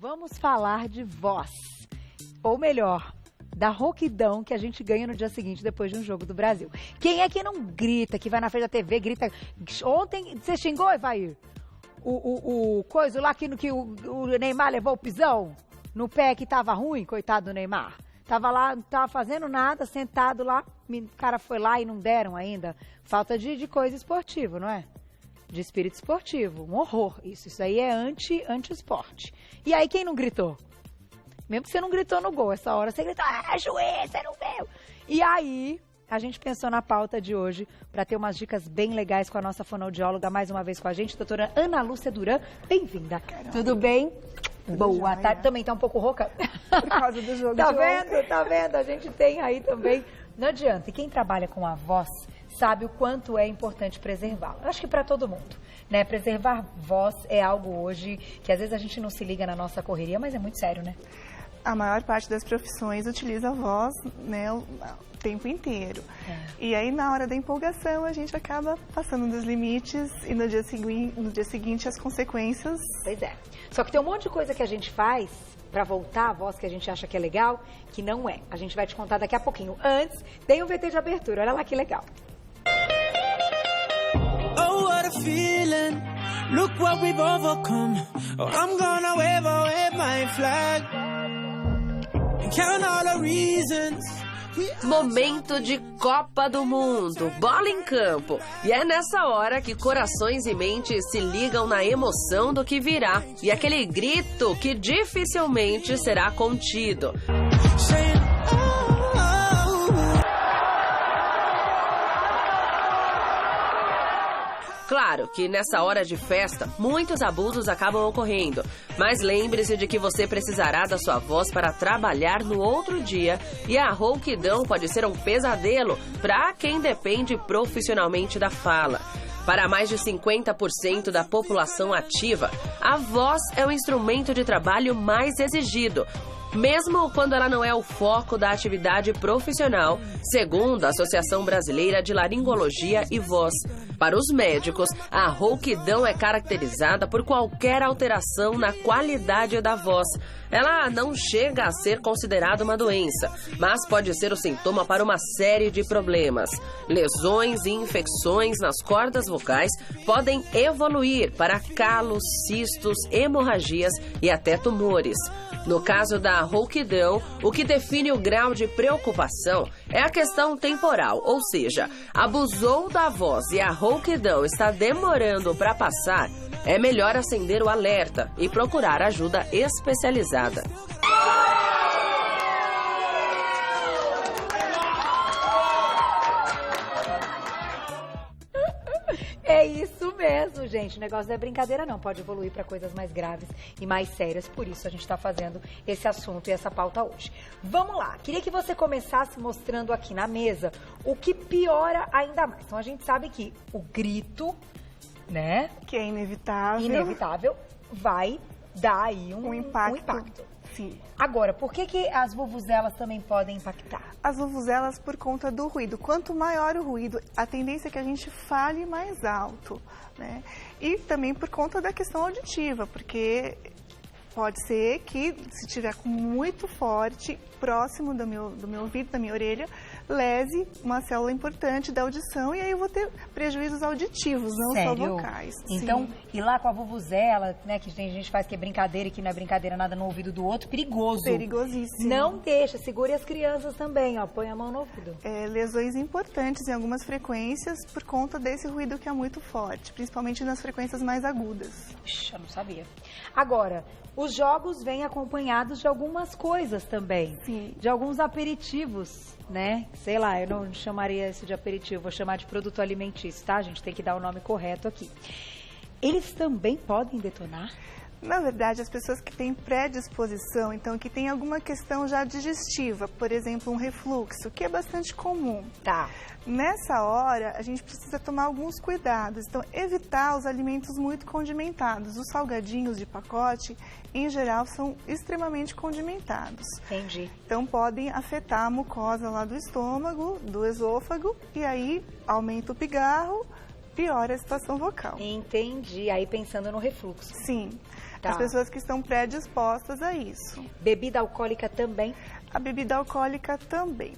Vamos falar de voz, ou melhor, da rouquidão que a gente ganha no dia seguinte depois de um jogo do Brasil. Quem é que não grita, que vai na frente da TV, grita... Ontem você xingou, Evair? O coisa lá que o Neymar levou o pisão no pé que tava ruim, coitado do Neymar. Tava lá, não tava fazendo nada, sentado lá, o cara foi lá e não deram ainda. Falta de coisa esportiva, não é? De espírito esportivo, um horror isso. Isso aí é anti-esporte. E aí quem não gritou? Mesmo que você não gritou no gol, essa hora você gritou, juiz, você não viu. E aí, a gente pensou na pauta de hoje para ter umas dicas bem legais com a nossa fonoaudióloga, mais uma vez com a gente, doutora Ana Lúcia Duran. Bem-vinda. Tudo bem? Boa tarde. Também tá um pouco rouca? Por causa do jogo Tá de vendo? ontem. Tá vendo? A gente tem aí também. Não adianta. E quem trabalha com a voz sabe o quanto é importante preservá-la. Acho que para todo mundo, né? Preservar voz é algo hoje que às vezes a gente não se liga na nossa correria, mas é muito sério, né? A maior parte das profissões utiliza a voz, né, o tempo inteiro. E aí, na hora da empolgação, a gente acaba passando dos limites e no dia seguinte as consequências. Pois é. Só que tem um monte de coisa que a gente faz para voltar a voz que a gente acha que é legal, que não é. A gente vai te contar daqui a pouquinho. Antes, tem um VT de abertura. Olha lá que legal. Oh, what a feeling. Look what we've overcome. Oh, I'm gonna wave my flag. Count all the reasons. Momento de Copa do Mundo, bola em campo. E é nessa hora que corações e mentes se ligam na emoção do que virá. E aquele grito que dificilmente será contido. Claro que nessa hora de festa, muitos abusos acabam ocorrendo. Mas lembre-se de que você precisará da sua voz para trabalhar no outro dia. E a rouquidão pode ser um pesadelo para quem depende profissionalmente da fala. Para mais de 50% da população ativa, a voz é o instrumento de trabalho mais exigido, mesmo quando ela não é o foco da atividade profissional, segundo a Associação Brasileira de Laringologia e Voz. Para os médicos, a rouquidão é caracterizada por qualquer alteração na qualidade da voz. Ela não chega a ser considerada uma doença, mas pode ser o sintoma para uma série de problemas. Lesões e infecções nas cordas vocais podem evoluir para calos, cistos, hemorragias e até tumores. No caso da rouquidão, o que define o grau de preocupação é a questão temporal, ou seja, abusou da voz e a rouquidão está demorando para passar, é melhor acender o alerta e procurar ajuda especializada. É isso mesmo, gente. O negócio não é brincadeira, não. Pode evoluir para coisas mais graves e mais sérias. Por isso a gente está fazendo esse assunto e essa pauta hoje. Vamos lá. Queria que você começasse mostrando aqui na mesa o que piora ainda mais. Então a gente sabe que o grito, né? Que é inevitável. Vai dar aí um impacto. Sim. Agora, por que as vuvuzelas também podem impactar? As vuvuzelas por conta do ruído. Quanto maior o ruído, a tendência é que a gente fale mais alto, né? E também por conta da questão auditiva, porque pode ser que se estiver muito forte, próximo do meu ouvido, da minha orelha, lese uma célula importante da audição e aí eu vou ter prejuízos auditivos, não só vocais. Então, sim. Ir lá com a vuvuzela, né, que tem gente que faz que é brincadeira e que não é brincadeira nada no ouvido do outro, perigoso. Perigosíssimo. Não deixa, segure as crianças também, ó, põe a mão no ouvido. Lesões importantes em algumas frequências por conta desse ruído que é muito forte, principalmente nas frequências mais agudas. Ixi, eu não sabia. Agora, os jogos vêm acompanhados de algumas coisas também. Sim. De alguns aperitivos, né? Sei lá, eu não chamaria isso de aperitivo, vou chamar de produto alimentício, tá? A gente tem que dar o nome correto aqui. Eles também podem detonar? Na verdade, as pessoas que têm predisposição, então que tem alguma questão já digestiva, por exemplo, um refluxo, que é bastante comum. Tá. Nessa hora, a gente precisa tomar alguns cuidados. Então, evitar os alimentos muito condimentados. Os salgadinhos de pacote, em geral, são extremamente condimentados. Entendi. Então, podem afetar a mucosa lá do estômago, do esôfago, e aí aumenta o pigarro, piora a situação vocal. Entendi. Aí pensando no refluxo. Sim, Tá. as pessoas que estão predispostas a isso. Bebida alcoólica também? A bebida alcoólica também.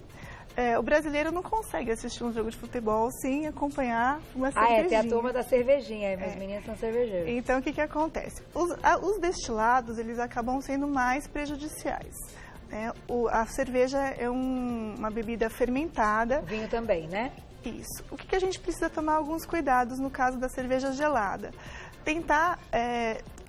O brasileiro não consegue assistir um jogo de futebol sem acompanhar uma cervejinha. Tem a turma da cervejinha, aí meus meninos são cervejeiros. Então, o que acontece? Os destilados, eles acabam sendo mais prejudiciais. Né? A cerveja é uma bebida fermentada. O vinho também, né? Isso. O que a gente precisa tomar alguns cuidados no caso da cerveja gelada? Tentar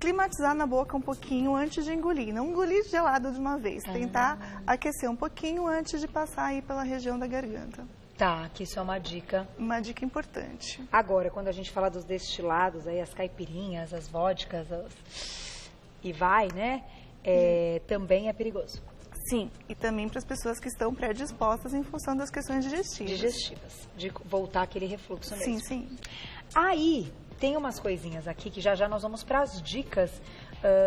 climatizar na boca um pouquinho antes de engolir. Não engolir gelado de uma vez. Tentar aquecer um pouquinho antes de passar aí pela região da garganta. Tá, que isso é uma dica. Uma dica importante. Agora, quando a gente fala dos destilados, aí as caipirinhas, as vodkas, e vai, né? Também é perigoso. Sim, e também para as pessoas que estão predispostas em função das questões digestivas. De voltar aquele refluxo mesmo. Sim, sim. Aí, tem umas coisinhas aqui que já nós vamos para as dicas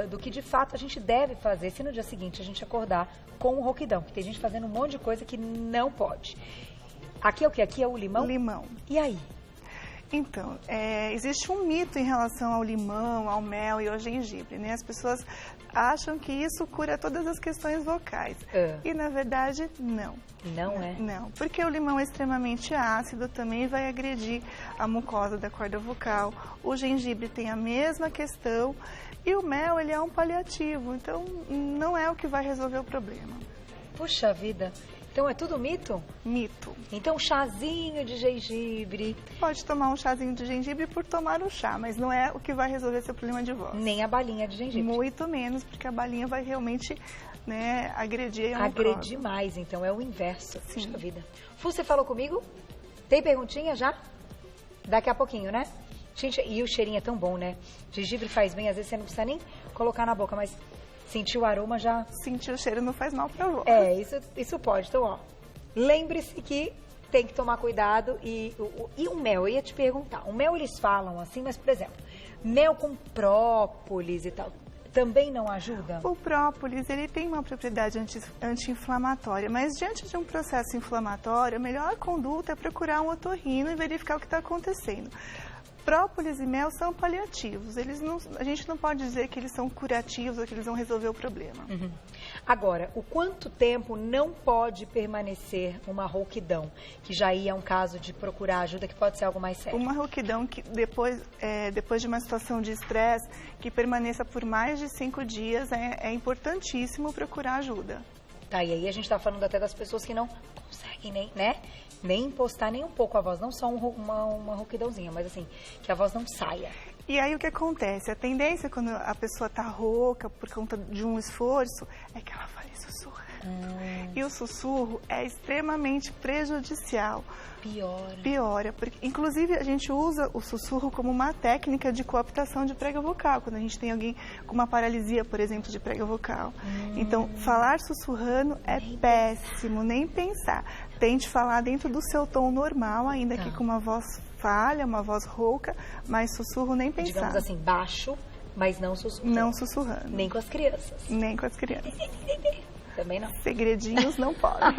do que de fato a gente deve fazer se no dia seguinte a gente acordar com o rouquidão. Porque tem gente fazendo um monte de coisa que não pode. Aqui é o que? Aqui é o limão? Limão. E aí? Então, existe um mito em relação ao limão, ao mel e ao gengibre, né? As pessoas acham que isso cura todas as questões vocais. E, na verdade, não. Não é? Não, porque o limão é extremamente ácido, também vai agredir a mucosa da corda vocal. O gengibre tem a mesma questão e o mel, ele é um paliativo, então não é o que vai resolver o problema. Puxa vida. Então é tudo mito? Mito. Então chazinho de gengibre. Pode tomar um chazinho de gengibre por tomar o chá, mas não é o que vai resolver seu problema de voz. Nem a balinha de gengibre. Muito menos, porque a balinha vai realmente, né, agredir a mucosa. Agredir mais, então é o inverso. Sim. Puxa vida. Fu, você falou comigo? Tem perguntinha já? Daqui a pouquinho, né? Gente, e o cheirinho é tão bom, né? Gengibre faz bem, às vezes você não precisa nem colocar na boca, mas sentir o aroma já... Sentir o cheiro não faz mal pra voz. Isso pode. Então, ó, lembre-se que tem que tomar cuidado. E o mel, eu ia te perguntar. O mel eles falam assim, mas, por exemplo, mel com própolis e tal, também não ajuda? O própolis, ele tem uma propriedade anti-inflamatória, mas diante de um processo inflamatório, a melhor conduta é procurar um otorrino e verificar o que está acontecendo. Própolis e mel são paliativos. A gente não pode dizer que eles são curativos ou que eles vão resolver o problema. Uhum. Agora, o quanto tempo não pode permanecer uma rouquidão? Que já aí é um caso de procurar ajuda, que pode ser algo mais sério. Uma rouquidão que depois de uma situação de estresse, que permaneça por mais de 5 dias, é importantíssimo procurar ajuda. Tá, e aí a gente está falando até das pessoas que não conseguem nem impostar nem um pouco a voz, não só uma rouquidãozinha, mas assim, que a voz não saia. E aí o que acontece? A tendência quando a pessoa está rouca por conta de um esforço é que ela fale sussurrando. E o sussurro é extremamente prejudicial. Piora. Porque, inclusive, a gente usa o sussurro como uma técnica de cooptação de prega vocal, quando a gente tem alguém com uma paralisia, por exemplo, de prega vocal. Então, falar sussurrando é péssimo, nem pensar. Tente falar dentro do seu tom normal, ainda que com uma voz falha, uma voz rouca, mas sussurro nem pensar. Digamos assim, baixo, mas não sussurrando. Não sussurrando. Nem com as crianças. Nem com as crianças. Também não. Segredinhos não podem.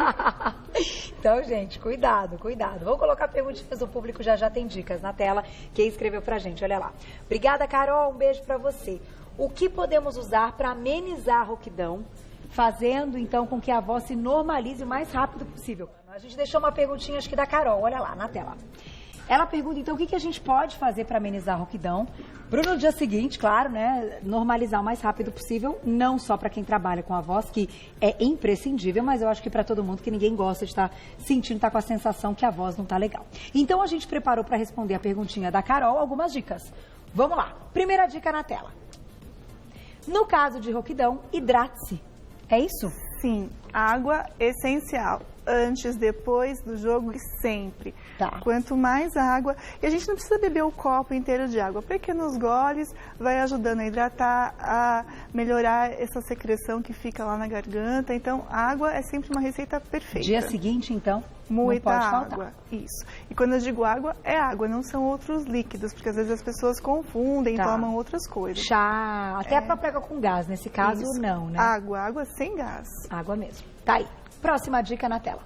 Então, gente, cuidado. Vou colocar perguntinhas do público, já tem dicas na tela. Quem escreveu pra gente, olha lá. Obrigada, Carol, um beijo pra você. O que podemos usar para amenizar a rouquidão, fazendo, então, com que a voz se normalize o mais rápido possível? A gente deixou uma perguntinha, acho que da Carol, olha lá, na tela. Ela pergunta, então, o que a gente pode fazer para amenizar a rouquidão? No dia seguinte, claro, né, normalizar o mais rápido possível, não só para quem trabalha com a voz, que é imprescindível, mas eu acho que para todo mundo, que ninguém gosta de estar sentindo, estar com a sensação que a voz não está legal. Então, a gente preparou para responder a perguntinha da Carol algumas dicas. Vamos lá. Primeira dica na tela. No caso de rouquidão, hidrate-se. É isso? Sim, água essencial. Antes, depois do jogo e sempre. Tá. Quanto mais água... E a gente não precisa beber o copo inteiro de água. Pequenos goles vai ajudando a hidratar, a melhorar essa secreção que fica lá na garganta. Então, água é sempre uma receita perfeita. Dia seguinte, então, muita não pode água. faltar. Isso. E quando eu digo água, é água, não são outros líquidos. Porque às vezes as pessoas confundem, tomam outras coisas. Chá, até a própria água com gás. Nesse caso, Isso. não, né? Água sem gás. Água mesmo. Tá aí. Próxima dica na tela.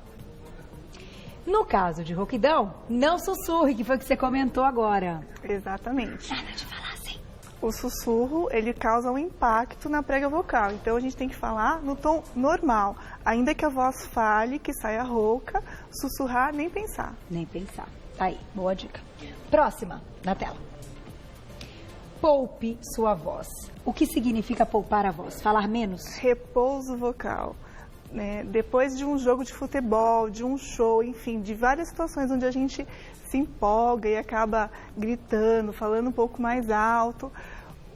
No caso de rouquidão, não sussurre, que foi o que você comentou agora. Exatamente. Nada de falar assim. O sussurro, ele causa um impacto na prega vocal. Então, a gente tem que falar no tom normal. Ainda que a voz fale, que saia rouca, sussurrar, nem pensar. Nem pensar. Tá aí, boa dica. Próxima, na tela. Poupe sua voz. O que significa poupar a voz? Falar menos? Repouso vocal. Né? Depois de um jogo de futebol, de um show, enfim, de várias situações onde a gente se empolga e acaba gritando, falando um pouco mais alto,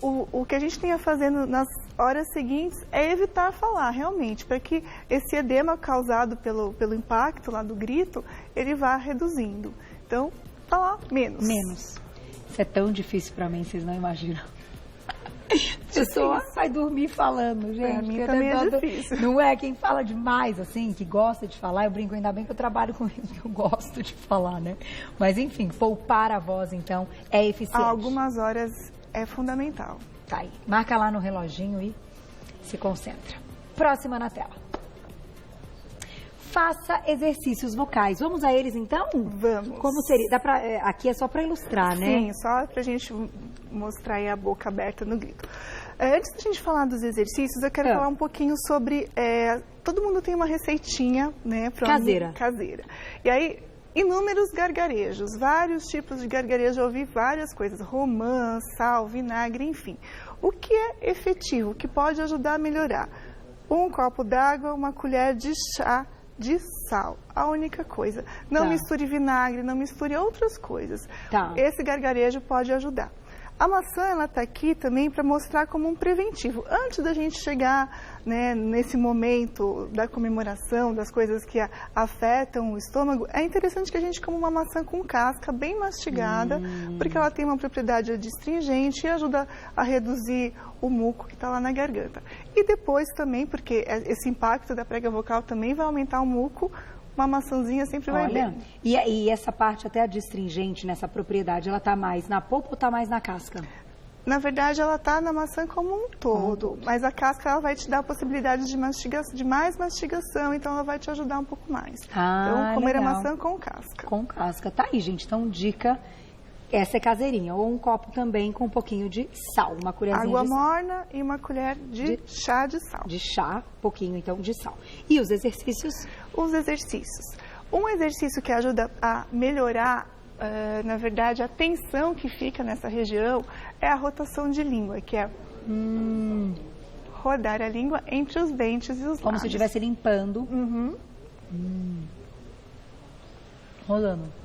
o que a gente tem a fazer nas horas seguintes é evitar falar, realmente, para que esse edema causado pelo impacto lá do grito, ele vá reduzindo. Então, falar menos. Menos. Isso é tão difícil para mim, vocês não imaginam. A pessoa vai dormir falando, gente. Pra mim também é difícil. Não é quem fala demais, assim, que gosta de falar. Eu brinco, ainda bem que eu trabalho com isso, que eu gosto de falar, né? Mas, enfim, poupar a voz, então, é eficiente. Algumas horas é fundamental. Tá aí. Marca lá no reloginho e se concentra. Próxima na tela. Faça exercícios vocais. Vamos a eles, então? Vamos. Como seria? Aqui é só para ilustrar, né? Sim, só pra gente mostrar aí a boca aberta no grito. Antes da gente falar dos exercícios, eu quero falar um pouquinho sobre... todo mundo tem uma receitinha, né? Caseira. Caseira. E aí, inúmeros gargarejos, vários tipos de gargarejo. Eu ouvi várias coisas, romã, sal, vinagre, enfim. O que é efetivo, o que pode ajudar a melhorar? Um copo d'água, uma colher de chá de sal, a única coisa. Não misture vinagre, não misture outras coisas. Esse gargarejo pode ajudar. A maçã, ela está aqui também para mostrar como um preventivo. Antes da gente chegar, né, nesse momento da comemoração, das coisas que afetam o estômago, é interessante que a gente coma uma maçã com casca, bem mastigada, porque ela tem uma propriedade adstringente e ajuda a reduzir o muco que está lá na garganta. E depois também, porque esse impacto da prega vocal também vai aumentar o muco, uma maçãzinha sempre vai bem. E essa parte até adstringente, nessa propriedade, ela está mais na polpa ou está mais na casca? Na verdade, ela está na maçã como um todo, mas a casca ela vai te dar a possibilidade de mais mastigação, então ela vai te ajudar um pouco mais. Então, comer a maçã com casca. Com casca. Tá aí, gente. Então, dica... Essa é caseirinha, ou um copo também com um pouquinho de sal, uma colherzinha água de sal. morna e uma colher de chá de sal. De chá, pouquinho então de sal. E os exercícios? Os exercícios. Um exercício que ajuda a melhorar, na verdade, a tensão que fica nessa região é a rotação de língua, que é rodar a língua entre os dentes e os lábios. Como se estivesse limpando. Rolando.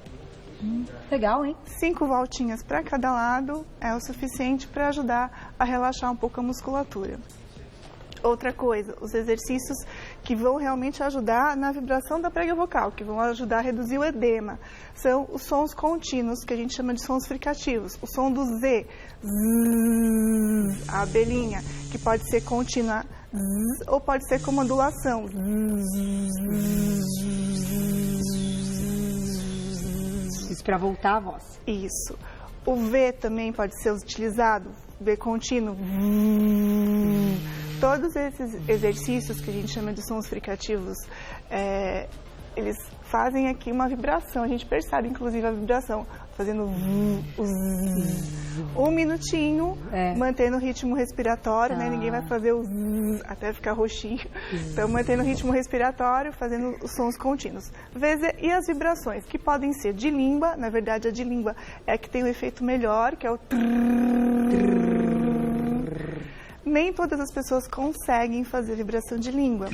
Legal, hein? 5 voltinhas para cada lado é o suficiente para ajudar a relaxar um pouco a musculatura. Outra coisa, os exercícios que vão realmente ajudar na vibração da prega vocal, que vão ajudar a reduzir o edema, são os sons contínuos, que a gente chama de sons fricativos. O som do Z, zzz, a abelhinha, que pode ser contínua, zzz, ou pode ser com modulação. Isso para voltar a voz. Isso. O V também pode ser utilizado, V contínuo. Todos esses exercícios que a gente chama de sons fricativos, eles fazem aqui uma vibração. A gente percebe, inclusive, a vibração. Fazendo um minutinho, mantendo o ritmo respiratório, né? Ninguém vai fazer o até ficar roxinho. Então, mantendo o ritmo respiratório, fazendo os sons contínuos. E as vibrações, que podem ser de língua. Na verdade, a de língua é a que tem um efeito melhor, que é o nem todas as pessoas conseguem fazer vibração de língua.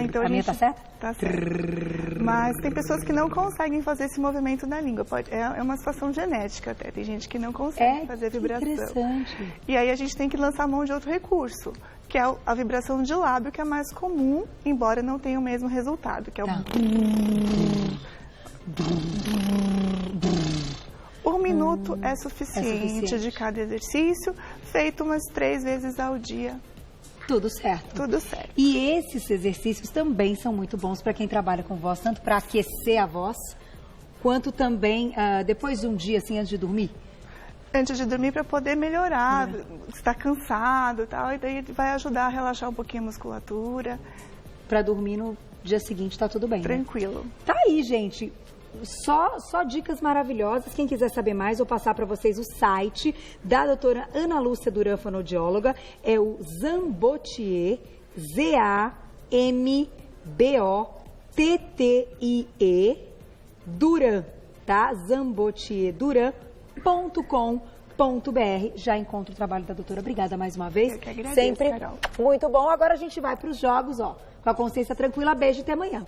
Então a minha tá certa? Tá certo. Mas tem pessoas que não conseguem fazer esse movimento na língua. É uma situação genética até. Tem gente que não consegue fazer vibração. Interessante. E aí a gente tem que lançar mão de outro recurso, que é a vibração de lábio, que é mais comum, embora não tenha o mesmo resultado, que é o... Um minuto é suficiente de cada exercício, feito umas 3 vezes ao dia. Tudo certo. Tudo certo. E esses exercícios também são muito bons para quem trabalha com voz, tanto para aquecer a voz, quanto também depois de um dia, assim, antes de dormir. Antes de dormir, para poder melhorar, está cansado e tal, e daí vai ajudar a relaxar um pouquinho a musculatura. Para dormir no dia seguinte tá tudo bem, né? Tranquilo. Tá aí, gente. Só dicas maravilhosas. Quem quiser saber mais, vou passar para vocês o site da doutora Ana Lúcia Duran, fonoaudióloga. É o Zambottie, ZAMBOTTIE, Duran, tá? zambotieduran.com.br. Já encontro o trabalho da doutora. Obrigada mais uma vez. Eu que agradeço, Sempre Carol. muito bom. Agora a gente vai para os jogos, ó, com a consciência tranquila. Beijo e até amanhã.